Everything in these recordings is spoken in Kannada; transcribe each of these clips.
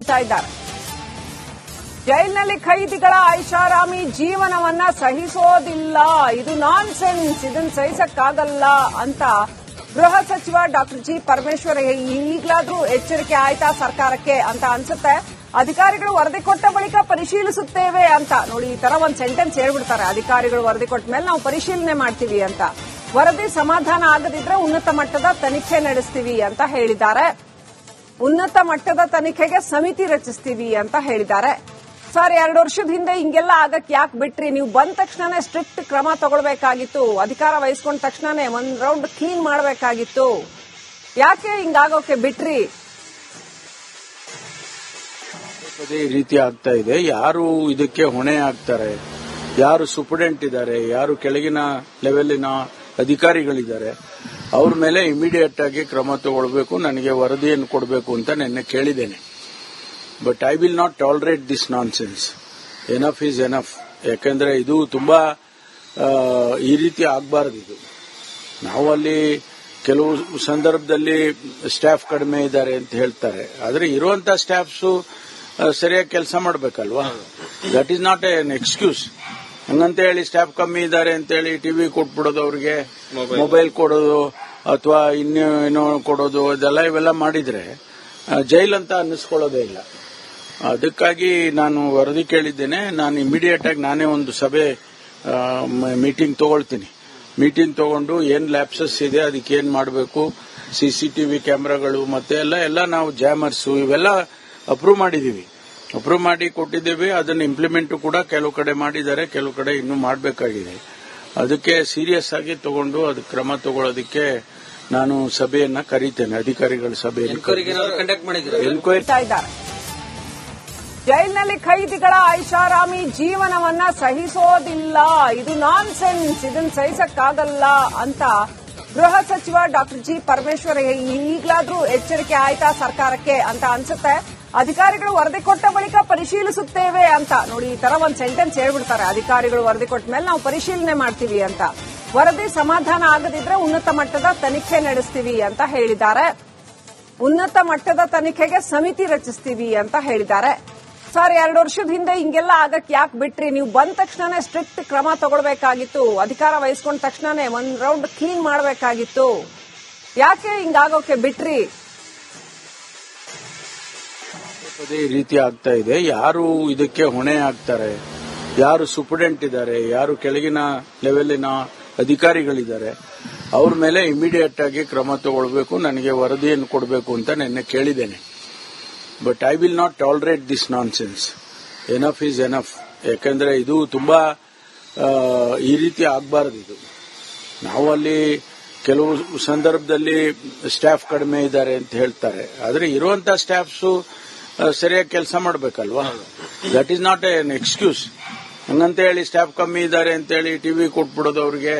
ಹೇಳ್ತಾ ಇದ್ದಾರೆ. ಜೈಲಿನಲ್ಲಿ ಖೈದಿಗಳ ಐಷಾರಾಮಿ ಜೀವನವನ್ನ ಸಹಿಸೋದಿಲ್ಲ, ಇದು ನಾನ್ಸೆನ್ಸ್, ಇದನ್ನ ಸಹಿಸಕ್ಕಾಗಲ್ಲ ಅಂತ ಗೃಹ ಸಚಿವ ಡಾಕ್ಟರ್ ಜಿ ಪರಮೇಶ್ವರ್ ಈಗಲಾದ್ರೂ ಎಚ್ಚರಿಕೆ ಆಯ್ತಾ ಸರ್ಕಾರಕ್ಕೆ ಅಂತ ಅನ್ಸುತ್ತೆ. ಅಧಿಕಾರಿಗಳು ವರದಿ ಕೊಟ್ಟ ಬಳಿಕ ಪರಿಶೀಲಿಸುತ್ತೇವೆ ಅಂತ ನೋಡಿ, ಈ ತರ ಒಂದು ಸೆಂಟೆನ್ಸ್ ಹೇಳ್ಬಿಡ್ತಾರೆ. ಅಧಿಕಾರಿಗಳು ವರದಿ ಕೊಟ್ಟ ಮೇಲೆ ನಾವು ಪರಿಶೀಲನೆ ಮಾಡ್ತೀವಿ ಅಂತ. ವರದಿ ಸಮಾಧಾನ ಆಗದಿದ್ರೆ ಉನ್ನತ ಮಟ್ಟದ ತನಿಖೆ ನಡೆಸ್ತೀವಿ ಅಂತ ಹೇಳಿದ್ದಾರೆ. ಉನ್ನತ ಮಟ್ಟದ ತನಿಖೆಗೆ ಸಮಿತಿ ರಚಿಸ್ತೀವಿ ಅಂತ ಹೇಳಿದ್ದಾರೆ. ಸರ್, 2 ವರ್ಷದ ಹಿಂದೆ ಹಿಂಗೆಲ್ಲ ಆಗಕ್ಕೆ ಯಾಕೆ ಬಿಟ್ರಿ? ನೀವು ಬಂದ ತಕ್ಷಣನೇ ಸ್ಟ್ರಿಕ್ಟ್ ಕ್ರಮ ತಗೊಳ್ಬೇಕಾಗಿತ್ತು. ಅಧಿಕಾರ ವಹಿಸ್ಕೊಂಡ ತಕ್ಷಣನೇ ಒಂದ್ ರೌಂಡ್ ಕ್ಲೀನ್ ಮಾಡಬೇಕಾಗಿತ್ತು. ಯಾಕೆ ಹಿಂಗಾಗೋಕೆ ಬಿಟ್ರಿ? ಈ ರೀತಿ ಆಗ್ತಾ ಇದೆ. ಯಾರು ಇದಕ್ಕೆ ಹೊಣೆ ಆಗ್ತಾರೆ, ಯಾರು ಸೂಪರ್ಡೆಂಟ್ ಇದ್ದಾರೆ, ಯಾರು ಕೆಳಗಿನ ಲೆವೆಲಿನ ಅಧಿಕಾರಿಗಳಿದ್ದಾರೆ, ಅವ್ರ ಮೇಲೆ ಇಮಿಡಿಯೇಟ್ ಆಗಿ ಕ್ರಮ ತಗೊಳ್ಬೇಕು, ನನಗೆ ವರದಿಯನ್ನು ಕೊಡಬೇಕು ಅಂತ ನಿನ್ನೆ ಕೇಳಿದ್ದೇನೆ. But I will not tolerate this nonsense. Enough is enough. ಯಾಕಂದ್ರೆ ಇದು ತುಂಬಾ ಈ ರೀತಿ ಆಗಬಾರದು. ಇದು ನಾವು ಅಲ್ಲಿ ಕೆಲವು ಸಂದರ್ಭದಲ್ಲಿ ಸ್ಟಾಫ್ ಕಡಿಮೆ ಇದ್ದಾರೆ ಅಂತ ಹೇಳ್ತಾರೆ, ಆದ್ರೆ ಇರುವಂತಹ ಸ್ಟಾಫ್ಸು ಸರಿಯಾಗಿ ಕೆಲಸ ಮಾಡಬೇಕಲ್ವಾ? That is not an excuse. ಹಂಗಂತ ಹೇಳಿ ಸ್ಟಾಫ್ ಕಮ್ಮಿ ಇದ್ದಾರೆ ಅಂತ ಹೇಳಿ ಟಿವಿ ಕೊಟ್ಬಿಡೋದು, ಅವ್ರಿಗೆ ಮೊಬೈಲ್ ಕೊಡೋದು ಅಥವಾ ಇನ್ನೇನೋ ಕೊಡೋದು, ಇವೆಲ್ಲ ಮಾಡಿದ್ರೆ ಜೈಲ್ ಅಂತ ಅನ್ನಿಸ್ಕೊಳ್ಳೋದೇ ಇಲ್ಲ. ಅದಕ್ಕಾಗಿ ನಾನು ವರದಿ ಕೇಳಿದ್ದೇನೆ. ನಾನು ಇಮಿಡಿಯೇಟ್ ಆಗಿ ನಾನೇ ಒಂದು ಸಭೆ ಮೀಟಿಂಗ್ ತಗೊಳ್ತೀನಿ. ಮೀಟಿಂಗ್ ತಗೊಂಡು ಏನ್ ಲ್ಯಾಪ್ಸಸ್ ಇದೆ, ಅದಕ್ಕೆ ಏನ್ ಮಾಡಬೇಕು, ಸಿಸಿಟಿವಿ ಕ್ಯಾಮೆರಾಗಳು ಮತ್ತೆ ಎಲ್ಲ ನಾವು ಜಾಮರ್ಸು ಇವೆಲ್ಲ ಅಪ್ರೂವ್ ಮಾಡಿದೀವಿ. ಅಪ್ರೂವ್ ಮಾಡಿ ಕೊಟ್ಟಿದ್ದೇವೆ. ಅದನ್ನು ಇಂಪ್ಲಿಮೆಂಟ್ ಕೂಡ ಕೆಲವು ಕಡೆ ಮಾಡಿದ್ದಾರೆ, ಕೆಲವು ಕಡೆ ಇನ್ನೂ ಮಾಡಬೇಕಾಗಿದೆ. ಅದಕ್ಕೆ ಸೀರಿಯಸ್ ಆಗಿ ತಗೊಂಡು ಅದಕ್ಕೆ ಕ್ರಮ ತಗೊಳ್ಳೋದಕ್ಕೆ ನಾನು ಸಭೆಯನ್ನ ಕರೀತೇನೆ, ಅಧಿಕಾರಿಗಳ ಸಭೆಯನ್ನು. ಜೈಲಿನಲ್ಲಿ ಖೈದಿಗಳ ಐಷಾರಾಮಿ ಜೀವನವನ್ನ ಸಹಿಸೋದಿಲ್ಲ, ಇದು ನಾನ್ಸೆನ್ಸ್, ಇದನ್ನ ಸಹಿಸಕ್ಕಾಗಲ್ಲ ಅಂತ ಗೃಹ ಸಚಿವ ಡಾಕ್ಟರ್ ಜಿ ಪರಮೇಶ್ವರ್ ಈಗಲಾದ್ರೂ ಎಚ್ಚರಿಕೆ ಆಯ್ತಾ ಸರ್ಕಾರಕ್ಕೆ ಅಂತ ಅನ್ಸುತ್ತೆ. ಅಧಿಕಾರಿಗಳು ವರದಿ ಕೊಟ್ಟ ಬಳಿಕ ಪರಿಶೀಲಿಸುತ್ತೇವೆ ಅಂತ ನೋಡಿ, ಈ ತರ ಒಂದು ಸೆಂಟೆನ್ಸ್ ಹೇಳ್ಬಿಡ್ತಾರೆ. ಅಧಿಕಾರಿಗಳು ವರದಿ ಕೊಟ್ಟ ಮೇಲೆ ನಾವು ಪರಿಶೀಲನೆ ಮಾಡ್ತೀವಿ ಅಂತ. ವರದಿ ಸಮಾಧಾನ ಆಗದಿದ್ರೆ ಉನ್ನತ ಮಟ್ಟದ ತನಿಖೆ ನಡೆಸ್ತೀವಿ ಅಂತ ಹೇಳಿದ್ದಾರೆ. ಉನ್ನತ ಮಟ್ಟದ ತನಿಖೆಗೆ ಸಮಿತಿ ರಚಿಸ್ತೀವಿ ಅಂತ ಹೇಳಿದ್ದಾರೆ. ಸರ್, 2 ವರ್ಷದ ಹಿಂದೆ ಹಿಂಗೆಲ್ಲ ಆಗಕ್ಕೆ ಯಾಕೆ ಬಿಟ್ರಿ? ನೀವು ಬಂದ ತಕ್ಷಣನೇ ಸ್ಟ್ರಿಕ್ಟ್ ಕ್ರಮ ತಗೊಳ್ಬೇಕಾಗಿತ್ತು. ಅಧಿಕಾರ ವಹಿಸ್ಕೊಂಡ ತಕ್ಷಣನೇ ಒಂದ್ ರೌಂಡ್ ಕ್ಲೀನ್ ಮಾಡಬೇಕಾಗಿತ್ತು. ಯಾಕೆ ಹಿಂಗಾಗೋಕೆ ಬಿಟ್ರಿ? ಈ ರೀತಿ ಆಗ್ತಾ ಇದೆ. ಯಾರು ಇದಕ್ಕೆ ಹೊಣೆ ಆಗ್ತಾರೆ, ಯಾರು ಸೂಪರ್ಡೆಂಟ್ ಇದ್ದಾರೆ, ಯಾರು ಕೆಳಗಿನ ಲೆವೆಲಿನ ಅಧಿಕಾರಿಗಳಿದ್ದಾರೆ, ಅವ್ರ ಮೇಲೆ ಇಮಿಡಿಯೇಟ್ ಆಗಿ ಕ್ರಮ ತಗೊಳ್ಬೇಕು, ನನಗೆ ವರದಿಯನ್ನು ಕೊಡಬೇಕು ಅಂತ ನಿನ್ನೆ ಕೇಳಿದ್ದೇನೆ. But I will not tolerate this nonsense. Enough is enough. ಯಾಕಂದ್ರೆ ಇದು ತುಂಬಾ ಈ ರೀತಿ ಆಗಬಾರದು. ಇದು ನಾವು ಅಲ್ಲಿ ಕೆಲವು ಸಂದರ್ಭದಲ್ಲಿ ಸ್ಟಾಫ್ ಕಡಿಮೆ ಇದ್ದಾರೆ ಅಂತ ಹೇಳ್ತಾರೆ, ಆದ್ರೆ ಇರುವಂತಹ ಸ್ಟಾಫ್ಸು ಸರಿಯಾಗಿ ಕೆಲಸ ಮಾಡಬೇಕಲ್ವಾ? That is not an excuse. ಹಂಗಂತ ಹೇಳಿ ಸ್ಟಾಫ್ ಕಮ್ಮಿ ಇದ್ದಾರೆ ಅಂತ ಹೇಳಿ ಟಿವಿ ಕೊಟ್ಬಿಡೋದು, ಅವ್ರಿಗೆ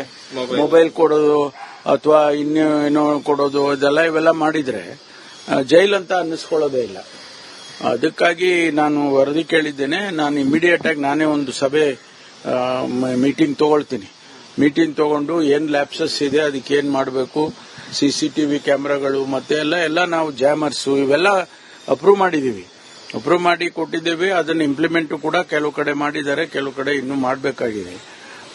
ಮೊಬೈಲ್ ಕೊಡೋದು ಅಥವಾ ಇನ್ನೇನೋ ಕೊಡೋದು, ಇವೆಲ್ಲ ಮಾಡಿದ್ರೆ ಜೈಲ್ ಅಂತ ಅನ್ನಿಸ್ಕೊಳ್ಳೋದೇ ಇಲ್ಲ. ಅದಕ್ಕಾಗಿ ನಾನು ವರದಿ ಕೇಳಿದ್ದೇನೆ. ನಾನು ಇಮಿಡಿಯೇಟ್ ಆಗಿ ನಾನೇ ಒಂದು ಸಭೆ ಮೀಟಿಂಗ್ ತಗೊಳ್ತೀನಿ. ಮೀಟಿಂಗ್ ತಗೊಂಡು ಏನ್ ಲ್ಯಾಪ್ಸಸ್ ಇದೆ, ಅದಕ್ಕೆ ಏನ್ ಮಾಡಬೇಕು, ಸಿಸಿಟಿವಿ ಕ್ಯಾಮೆರಾಗಳು ಮತ್ತೆ ಎಲ್ಲ ನಾವು ಜಾಮರ್ಸು ಇವೆಲ್ಲ ಅಪ್ರೂವ್ ಮಾಡಿದೀವಿ. ಅಪ್ರೂವ್ ಮಾಡಿ ಕೊಟ್ಟಿದ್ದೇವೆ. ಅದನ್ನು ಇಂಪ್ಲಿಮೆಂಟ್ ಕೂಡ ಕೆಲವು ಕಡೆ ಮಾಡಿದ್ದಾರೆ, ಕೆಲವು ಕಡೆ ಇನ್ನೂ ಮಾಡಬೇಕಾಗಿದೆ.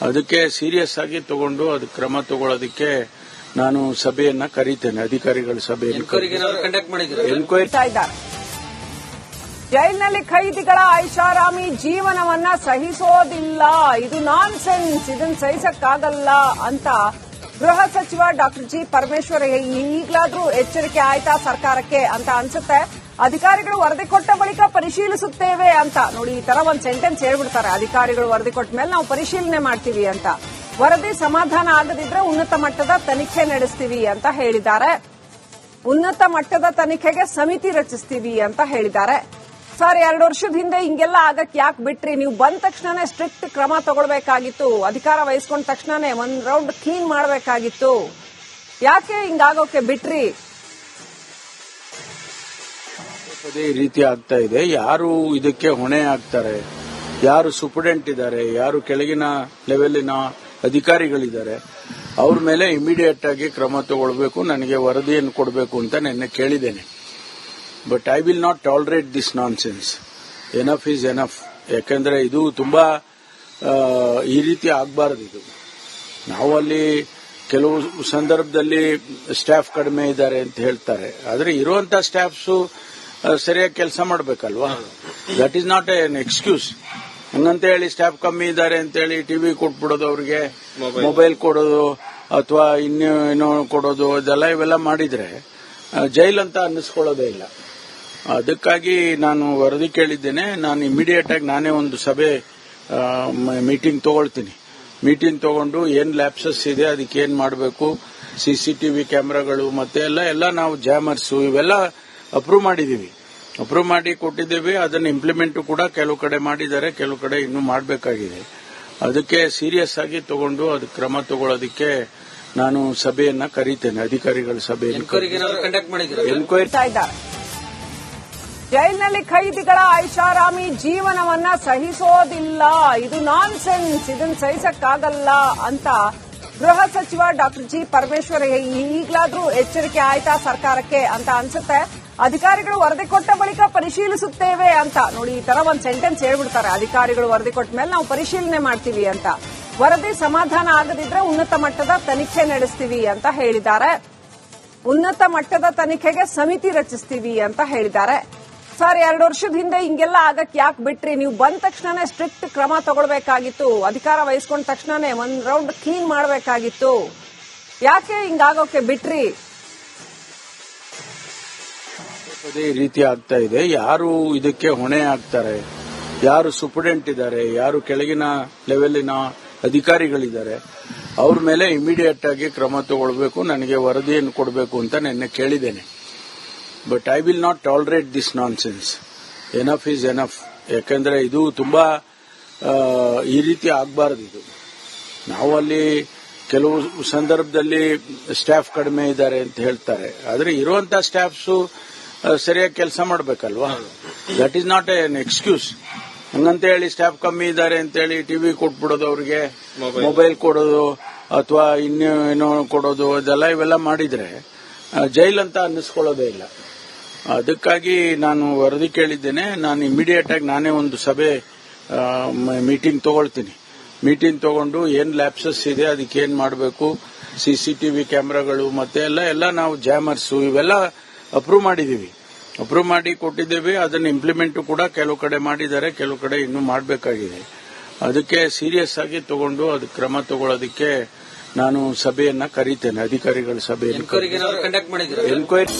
ಅದಕ್ಕೆ ಸೀರಿಯಸ್ ಆಗಿ ತಗೊಂಡು ಅದಕ್ಕೆ ಕ್ರಮ ತಗೊಳ್ಳೋದಕ್ಕೆ ನಾನು ಸಭೆಯನ್ನ ಕರೀತೇನೆ, ಅಧಿಕಾರಿಗಳ ಸಭೆಯನ್ನು. ಜೈಲಿನಲ್ಲಿ ಖೈದಿಗಳ ಐಷಾರಾಮಿ ಜೀವನವನ್ನ ಸಹಿಸೋದಿಲ್ಲ, ಇದು ನಾನ್ಸೆನ್ಸ್, ಇದನ್ನ ಸಹಿಸಕ್ಕಾಗಲ್ಲ ಅಂತ ಗೃಹ ಸಚಿವ ಡಾಕ್ಟರ್ ಜಿ ಪರಮೇಶ್ವರ್ ಈಗಲಾದ್ರೂ ಎಚ್ಚರಿಕೆ ಆಯ್ತಾ ಸರ್ಕಾರಕ್ಕೆ ಅಂತ ಅನ್ಸುತ್ತೆ. ಅಧಿಕಾರಿಗಳು ವರದಿ ಕೊಟ್ಟ ಬಳಿಕ ಪರಿಶೀಲಿಸುತ್ತೇವೆ ಅಂತ ನೋಡಿ, ಈ ತರ ಒಂದು ಸೆಂಟೆನ್ಸ್ ಹೇಳ್ಬಿಡ್ತಾರೆ. ಅಧಿಕಾರಿಗಳು ವರದಿ ಕೊಟ್ಟ ಮೇಲೆ ನಾವು ಪರಿಶೀಲನೆ ಮಾಡ್ತೀವಿ ಅಂತ. ವರದಿ ಸಮಾಧಾನ ಆಗದಿದ್ರೆ ಉನ್ನತ ಮಟ್ಟದ ತನಿಖೆ ನಡೆಸ್ತೀವಿ ಅಂತ ಹೇಳಿದ್ದಾರೆ. ಉನ್ನತ ಮಟ್ಟದ ತನಿಖೆಗೆ ಸಮಿತಿ ರಚಿಸ್ತೀವಿ ಅಂತ ಹೇಳಿದ್ದಾರೆ. ಸರ್, 2 ವರ್ಷದ ಹಿಂದೆ ಹಿಂಗೆಲ್ಲ ಆಗಕ್ಕೆ ಯಾಕೆ ಬಿಟ್ರಿ? ನೀವು ಬಂದ ತಕ್ಷಣನೇ ಸ್ಟ್ರಿಕ್ಟ್ ಕ್ರಮ ತಗೊಳ್ಬೇಕಾಗಿತ್ತು. ಅಧಿಕಾರ ವಹಿಸ್ಕೊಂಡ ತಕ್ಷಣನೇ ಒಂದ್ ರೌಂಡ್ ಕ್ಲೀನ್ ಮಾಡಬೇಕಾಗಿತ್ತು. ಯಾಕೆ ಹಿಂಗಾಗೋಕೆ ಬಿಟ್ರಿ? ಈ ರೀತಿ ಆಗ್ತಾ ಇದೆ. ಯಾರು ಇದಕ್ಕೆ ಹೊಣೆ ಆಗ್ತಾರೆ, ಯಾರು ಸೂಪರ್ಡೆಂಟ್ ಇದ್ದಾರೆ, ಯಾರು ಕೆಳಗಿನ ಲೆವೆಲಿನ ಅಧಿಕಾರಿಗಳಿದ್ದಾರೆ, ಅವ್ರ ಮೇಲೆ ಇಮಿಡಿಯೇಟ್ ಆಗಿ ಕ್ರಮ ತಗೊಳ್ಬೇಕು, ನನಗೆ ವರದಿಯನ್ನು ಕೊಡಬೇಕು ಅಂತ ನಿನ್ನೆ ಕೇಳಿದ್ದೇನೆ. But I will not tolerate this non sense. Enough is enough. ಯಾಕಂದ್ರೆ ಇದು ತುಂಬಾ ಈ ರೀತಿ ಆಗಬಾರದು. ಇದು ನಾವು ಅಲ್ಲಿ ಕೆಲವು ಸಂದರ್ಭದಲ್ಲಿ ಸ್ಟಾಫ್ ಕಡಿಮೆ ಇದ್ದಾರೆ ಅಂತ ಹೇಳ್ತಾರೆ, ಆದ್ರೆ ಇರುವಂತ ಸ್ಟಾಫ್ಸು ಸರಿಯಾಗಿ ಕೆಲಸ ಮಾಡಬೇಕಲ್ವಾ? That is not an excuse. ಹಂಗಂತ ಹೇಳಿ ಸ್ಟಾಫ್ ಕಮ್ಮಿ ಇದ್ದಾರೆ ಅಂತ ಹೇಳಿ ಟಿವಿ ಕೊಟ್ಬಿಡೋದು, ಅವ್ರಿಗೆ ಮೊಬೈಲ್ ಕೊಡೋದು ಅಥವಾ ಇನ್ನೇನೋ ಕೊಡೋದು, ಇವೆಲ್ಲ ಮಾಡಿದ್ರೆ ಜೈಲ್ ಅಂತ ಅನ್ನಿಸ್ಕೊಳ್ಳೋದೇ ಇಲ್ಲ. ಅದಕ್ಕಾಗಿ ನಾನು ವರದಿ ಕೇಳಿದ್ದೇನೆ. ನಾನು ಇಮಿಡಿಯೇಟ್ ಆಗಿ ನಾನೇ ಒಂದು ಸಭೆ ಮೀಟಿಂಗ್ ತಗೊಳ್ತೀನಿ. ಮೀಟಿಂಗ್ ತಗೊಂಡು ಏನ್ ಲ್ಯಾಪ್ಸಸ್ ಇದೆ, ಅದಕ್ಕೆ ಏನ್ ಮಾಡಬೇಕು, ಸಿಸಿಟಿವಿ ಕ್ಯಾಮೆರಾಗಳು ಮತ್ತೆ ಎಲ್ಲ ನಾವು ಜಾಮರ್ಸು ಇವೆಲ್ಲ ಅಪ್ರೂವ್ ಮಾಡಿದೀವಿ. ಅಪ್ರೂವ್ ಮಾಡಿ ಕೊಟ್ಟಿದ್ದೇವೆ. ಅದನ್ನು ಇಂಪ್ಲಿಮೆಂಟ್ ಕೂಡ ಕೆಲವು ಕಡೆ ಮಾಡಿದ್ದಾರೆ, ಕೆಲವು ಕಡೆ ಇನ್ನೂ ಮಾಡಬೇಕಾಗಿದೆ. ಅದಕ್ಕೆ ಸೀರಿಯಸ್ ಆಗಿ ತಗೊಂಡು ಅದಕ್ಕೆ ಕ್ರಮ ತಗೊಳ್ಳೋದಕ್ಕೆ ನಾನು ಸಭೆಯನ್ನ ಕರೀತೇನೆ, ಅಧಿಕಾರಿಗಳ ಸಭೆಯನ್ನು. ಎನ್ಕ್ವೈರಿ ಜೈಲಿನಲ್ಲಿ ಖೈದಿಗಳ ಐಷಾರಾಮಿ ಜೀವನವನ್ನ ಸಹಿಸೋದಿಲ್ಲ, ಇದು ನಾನ್ ಸೆನ್ಸ್, ಇದನ್ನ ಸಹಿಸಕ್ಕಾಗಲ್ಲ ಅಂತ ಗೃಹ ಸಚಿವ ಡಾಕ್ಟರ್ ಜಿ ಪರಮೇಶ್ವರ್ ಈಗಲಾದ್ರೂ ಎಚ್ಚರಿಕೆ ಆಯ್ತಾ ಸರ್ಕಾರಕ್ಕೆ ಅಂತ ಅನ್ಸುತ್ತೆ. ಅಧಿಕಾರಿಗಳು ವರದಿ ಕೊಟ್ಟ ಬಳಿಕ ಪರಿಶೀಲಿಸುತ್ತೇವೆ ಅಂತ ನೋಡಿ, ಈ ತರ ಒಂದು ಸೆಂಟೆನ್ಸ್ ಹೇಳ್ಬಿಡ್ತಾರೆ. ಅಧಿಕಾರಿಗಳು ವರದಿ ಕೊಟ್ಟ ಮೇಲೆ ನಾವು ಪರಿಶೀಲನೆ ಮಾಡ್ತೀವಿ ಅಂತ. ವರದಿ ಸಮಾಧಾನ ಆಗದಿದ್ರೆ ಉನ್ನತ ಮಟ್ಟದ ತನಿಖೆ ನಡೆಸ್ತೀವಿ ಅಂತ ಹೇಳಿದ್ದಾರೆ. ಉನ್ನತ ಮಟ್ಟದ ತನಿಖೆಗೆ ಸಮಿತಿ ರಚಿಸ್ತೀವಿ ಅಂತ ಹೇಳಿದ್ದಾರೆ. ಸರ್, 2 ವರ್ಷದ ಹಿಂದೆ ಹಿಂಗೆಲ್ಲ ಆಗಕ್ಕೆ ಯಾಕೆ ಬಿಟ್ರಿ? ನೀವು ಬಂದ ತಕ್ಷಣನೇ ಸ್ಟ್ರಿಕ್ಟ್ ಕ್ರಮ ತಗೊಳ್ಬೇಕಾಗಿತ್ತು. ಅಧಿಕಾರ ವಹಿಸ್ಕೊಂಡ ತಕ್ಷಣನೇ ಒಂದ್ ರೌಂಡ್ ಕ್ಲೀನ್ ಮಾಡಬೇಕಾಗಿತ್ತು. ಯಾಕೆ ಹಿಂಗಾಗೋಕೆ ಬಿಟ್ರಿ? ಈ ರೀತಿ ಆಗ್ತಾ ಇದೆ. ಯಾರು ಇದಕ್ಕೆ ಹೊಣೆ ಆಗ್ತಾರೆ, ಯಾರು ಸೂಪರ್ಡೆಂಟ್ ಇದ್ದಾರೆ, ಯಾರು ಕೆಳಗಿನ ಲೆವೆಲಿನ ಅಧಿಕಾರಿಗಳಿದ್ದಾರೆ, ಅವ್ರ ಮೇಲೆ ಇಮಿಡಿಯೇಟ್ ಆಗಿ ಕ್ರಮ ತಗೊಳ್ಬೇಕು, ನನಗೆ ವರದಿಯನ್ನು ಕೊಡಬೇಕು ಅಂತ ನಿನ್ನೆ ಕೇಳಿದ್ದೇನೆ. But I will not tolerate this non sense. Enough is enough. ಯಾಕಂದ್ರೆ ಇದು ತುಂಬಾ ಈ ರೀತಿ ಆಗಬಾರದು. ಇದು ನಾವು ಅಲ್ಲಿ ಕೆಲವು ಸಂದರ್ಭದಲ್ಲಿ ಸ್ಟಾಫ್ ಕಡಿಮೆ ಇದ್ದಾರೆ ಅಂತ ಹೇಳ್ತಾರೆ, ಆದ್ರೆ ಇರುವಂತ ಸ್ಟಾಫ್ಸು ಸರಿಯಾಗಿ ಕೆಲಸ ಮಾಡಬೇಕಲ್ವಾ? That is not an excuse. ಹಂಗಂತ ಹೇಳಿ ಸ್ಟಾಫ್ ಕಮ್ಮಿ ಇದ್ದಾರೆ ಅಂತ ಹೇಳಿ ಟಿವಿ ಕೊಟ್ಬಿಡೋದು, ಅವ್ರಿಗೆ ಮೊಬೈಲ್ ಕೊಡೋದು ಅಥವಾ ಇನ್ನೇನೋ ಕೊಡೋದು, ಇವೆಲ್ಲ ಮಾಡಿದ್ರೆ ಜೈಲ್ ಅಂತ ಅನ್ನಿಸ್ಕೊಳ್ಳೋದೇ ಇಲ್ಲ. ಅದಕ್ಕಾಗಿ ನಾನು ವರದಿ ಕೇಳಿದ್ದೇನೆ. ನಾನು ಇಮಿಡಿಯೇಟ್ ಆಗಿ ನಾನೇ ಒಂದು ಸಭೆ ಮೀಟಿಂಗ್ ತಗೊಳ್ತೀನಿ. ಮೀಟಿಂಗ್ ತಗೊಂಡು ಏನ್ ಲ್ಯಾಪ್ಸಸ್ ಇದೆ, ಅದಕ್ಕೆ ಏನ್ ಮಾಡಬೇಕು, ಸಿಸಿಟಿವಿ ಕ್ಯಾಮೆರಾಗಳು ಮತ್ತೆ ಎಲ್ಲ ನಾವು ಜಾಮರ್ಸು ಇವೆಲ್ಲ ಅಪ್ರೂವ್ ಮಾಡಿದೀವಿ. ಅಪ್ರೂವ್ ಮಾಡಿ ಕೊಟ್ಟಿದ್ದೇವೆ. ಅದನ್ನು ಇಂಪ್ಲಿಮೆಂಟ್ ಕೂಡ ಕೆಲವು ಕಡೆ ಮಾಡಿದ್ದಾರೆ, ಕೆಲವು ಕಡೆ ಇನ್ನೂ ಮಾಡಬೇಕಾಗಿದೆ. ಅದಕ್ಕೆ ಸೀರಿಯಸ್ ಆಗಿ ತಗೊಂಡು ಅದಕ್ಕೆ ಕ್ರಮ ತಗೊಳ್ಳೋದಕ್ಕೆ ನಾನು ಸಭೆಯನ್ನ ಕರೀತೇನೆ, ಅಧಿಕಾರಿಗಳ ಸಭೆಯನ್ನು. ಎನ್ಕ್ವೈರಿ